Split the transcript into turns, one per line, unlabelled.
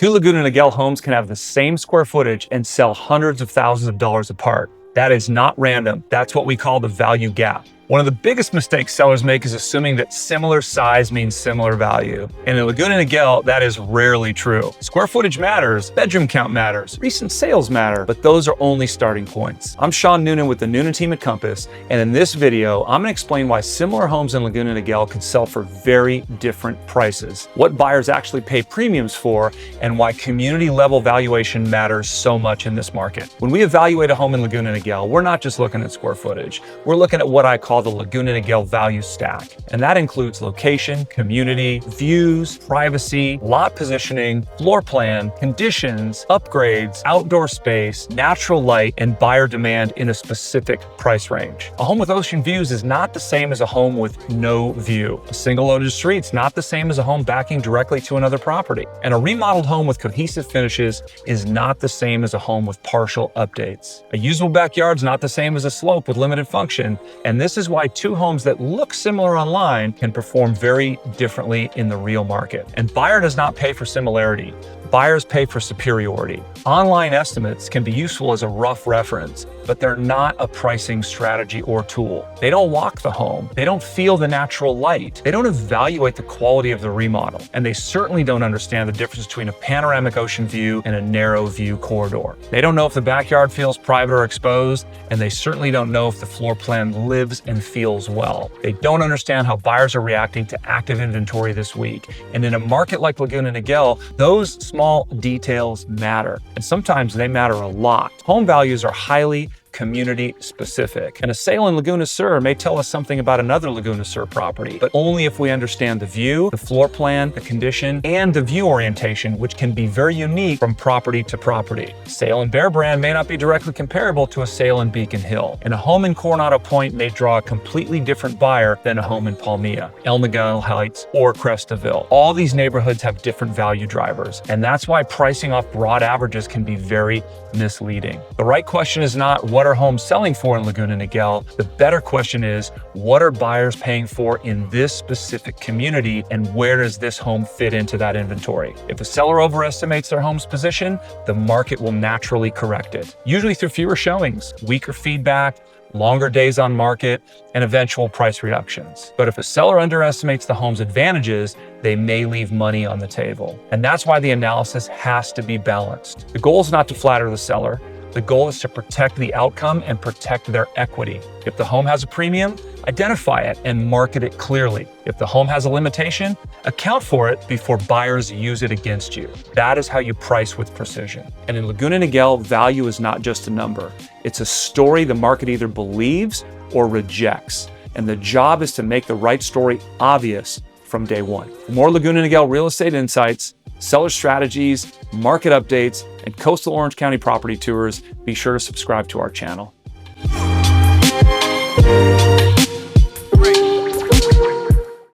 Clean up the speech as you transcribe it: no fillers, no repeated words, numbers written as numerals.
Two Laguna Niguel homes can have the same square footage and sell hundreds of thousands of dollars apart. That is not random. That's what we call the value gap. One of the biggest mistakes sellers make is assuming that similar size means similar value. And in Laguna Niguel, that is rarely true. Square footage matters, bedroom count matters, recent sales matter, but those are only starting points. I'm Shawn Noonan with the Noonan team at Compass, and in this video, I'm gonna explain why similar homes in Laguna Niguel can sell for very different prices, what buyers actually pay premiums for, and why community level valuation matters so much in this market. When we evaluate a home in Laguna Niguel, we're not just looking at square footage. We're looking at what I call the Laguna Niguel value stack. And that includes location, community, views, privacy, lot positioning, floor plan, conditions, upgrades, outdoor space, natural light, and buyer demand in a specific price range. A home with ocean views is not the same as a home with no view. A single loaded street's not the same as a home backing directly to another property. And a remodeled home with cohesive finishes is not the same as a home with partial updates. A usable backyard's not the same as a slope with limited function. And this is why two homes that look similar online can perform very differently in the real market. And buyer does not pay for similarity. Buyers pay for superiority. Online estimates can be useful as a rough reference, but they're not a pricing strategy or tool. They don't walk the home. They don't feel the natural light. They don't evaluate the quality of the remodel. And they certainly don't understand the difference between a panoramic ocean view and a narrow view corridor. They don't know if the backyard feels private or exposed, and they certainly don't know if the floor plan lives and feels well. They don't understand how buyers are reacting to active inventory this week. And in a market like Laguna Niguel, those small details matter, and sometimes they matter a lot. Home values are highly community specific. And a sale in Laguna Sur may tell us something about another Laguna Sur property, but only if we understand the view, the floor plan, the condition, and the view orientation, which can be very unique from property to property. Sale in Bear Brand may not be directly comparable to a sale in Beacon Hill, and a home in Coronado Point may draw a completely different buyer than a home in Palmilla, El Miguel Heights, or Crestoville. All these neighborhoods have different value drivers, and that's why pricing off broad averages can be very misleading. The right question is not what are homes selling for in Laguna Niguel? The better question is, what are buyers paying for in this specific community, and where does this home fit into that inventory? If a seller overestimates their home's position, the market will naturally correct it, usually through fewer showings, weaker feedback, longer days on market, and eventual price reductions. But if a seller underestimates the home's advantages, they may leave money on the table. And that's why the analysis has to be balanced. The goal is not to flatter the seller. The goal is to protect the outcome and protect their equity. If the home has a premium, identify it and market it clearly. If the home has a limitation, account for it before buyers use it against you. That is how you price with precision. And in Laguna Niguel, value is not just a number. It's a story the market either believes or rejects. And the job is to make the right story obvious from day one. For more Laguna Niguel real estate insights, seller strategies, market updates, and coastal Orange County property tours, be sure to subscribe to our channel.